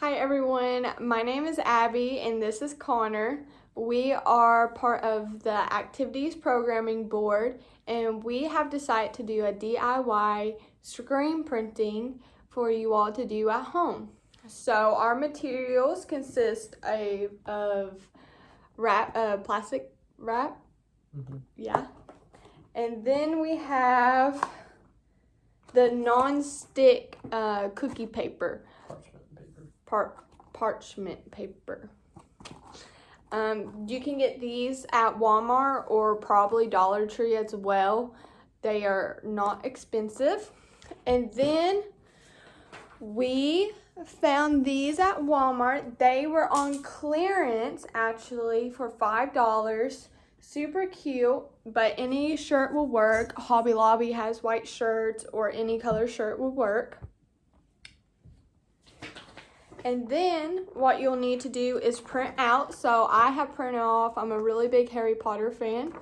Hi everyone, my name is Abbie and this is Connor. We are part of the Activities Programming Board and we have decided to do a DIY screen printing for you all to do at home. So our materials consist of plastic wrap, yeah. And then we have the non-stick cookie paper. Parchment paper. You can get these at Walmart or probably Dollar Tree as well. They are not expensive. And then we found these at Walmart. They were on clearance actually for $5. Super cute, but any shirt will work. Hobby Lobby has white shirts or any color shirt will work. And then what you'll need to do is print out. So I have printed off, I'm a really big Harry Potter fan.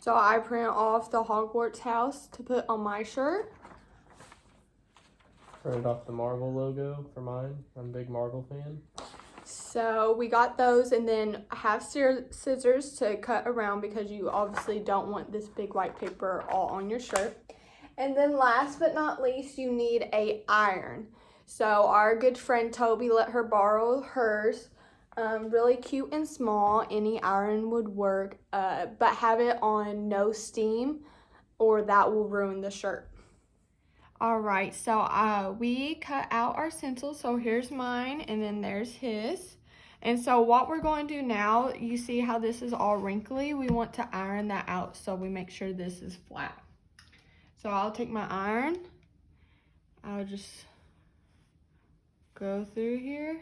So I print off the Hogwarts house to put on my shirt. Printed off the Marvel logo for mine. I'm a big Marvel fan. So we got those, and then I have scissors to cut around because you obviously don't want this big white paper all on your shirt. And then last but not least, you need an iron. So our good friend Toby let her borrow hers. Really cute and small. Any iron would work, but have it on no steam or that will ruin the shirt. All right, so we cut out our stencils. So here's mine and then there's his. And so what we're going to do now, you see how this is all wrinkly? We want to iron that out so we make sure this is flat. So I'll take my iron. I'll just go through here.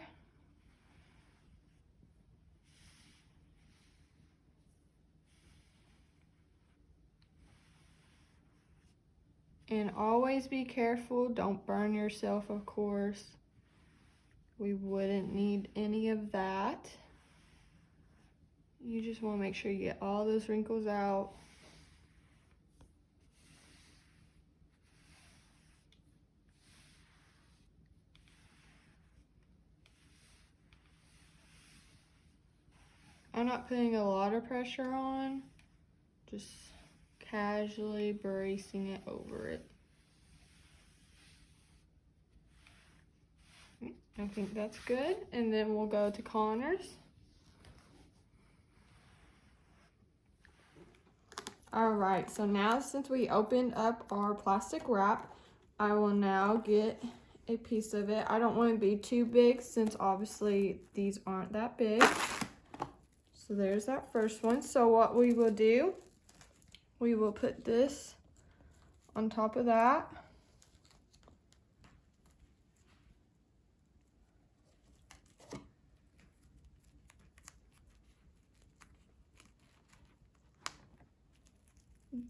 And always be careful, don't burn yourself, of course. We wouldn't need any of that. You just want to make sure you get all those wrinkles out. I'm not putting a lot of pressure on, just casually bracing it over it. I think that's good. And then we'll go to Connor's. All right, so now since we opened up our plastic wrap, I will now get a piece of it. I don't want to be too big since obviously these aren't that big. So there's that first one. So what we will do, we will put this on top of that.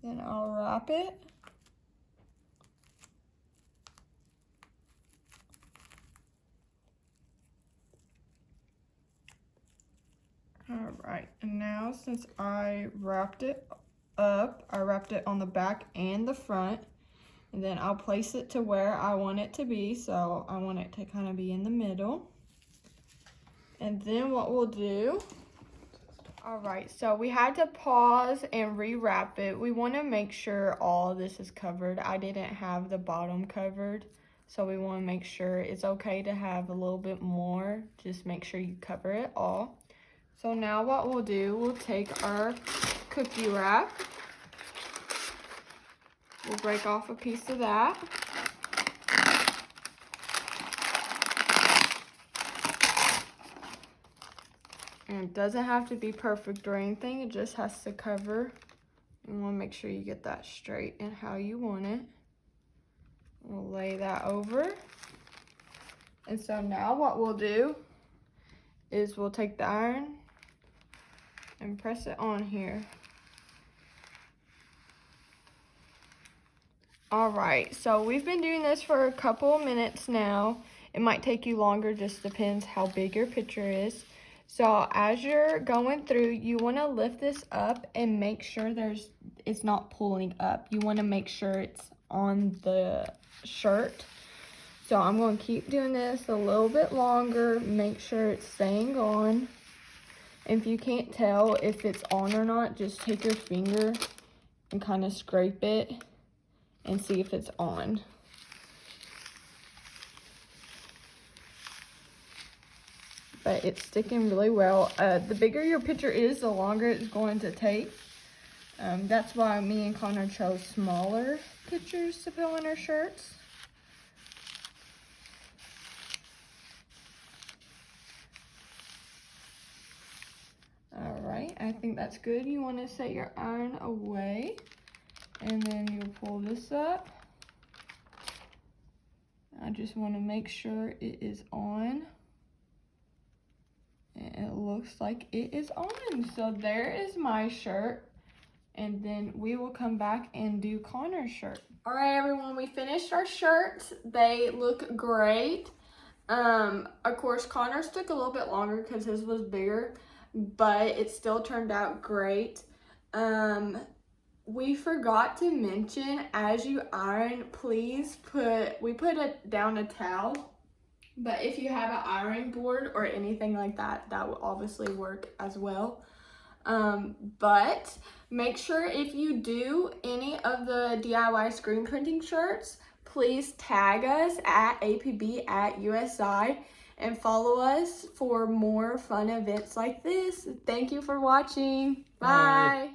Then I'll wrap it. All right, and now since I wrapped it up, I wrapped it on the back and the front, and then I'll place it to where I want it to be. So I want it to kind of be in the middle. And then what we'll do, all right, so we had to pause and rewrap it. We want to make sure all of this is covered. I didn't have the bottom covered, so we want to make sure it's okay to have a little bit more. Just make sure you cover it all. So now what we'll do, we'll take our cookie wrap. We'll break off a piece of that. And it doesn't have to be perfect or anything, it just has to cover. You want to make sure you get that straight and how you want it. We'll lay that over. And so now what we'll do is we'll take the iron and press it on here. All right, so we've been doing this for a couple of minutes now. It might take you longer, just depends how big your picture is. So as you're going through, you want to lift this up and make sure it's not pulling up. You want to make sure it's on the shirt. So I'm going to keep doing this a little bit longer, make sure it's staying on. If you can't tell if it's on or not, just take your finger and kind of scrape it and see if it's on. But it's sticking really well. The bigger your picture is, the longer it's going to take. That's why me and Connor chose smaller pictures to put on our shirts. Alright, I think that's good. You want to set your iron away. And then you'll pull this up. I just want to make sure it is on. And it looks like it is on. So there is my shirt. And then we will come back and do Connor's shirt. All right, everyone, we finished our shirts. They look great. Of course, Connor's took a little bit longer because his was bigger, but it still turned out great. We forgot to mention, as you iron, please we put down a towel. But if you have an ironing board or anything like that, that will obviously work as well. But make sure if you do any of the DIY screen printing shirts, please tag us at APB at USI and follow us for more fun events like this. Thank you for watching. Bye.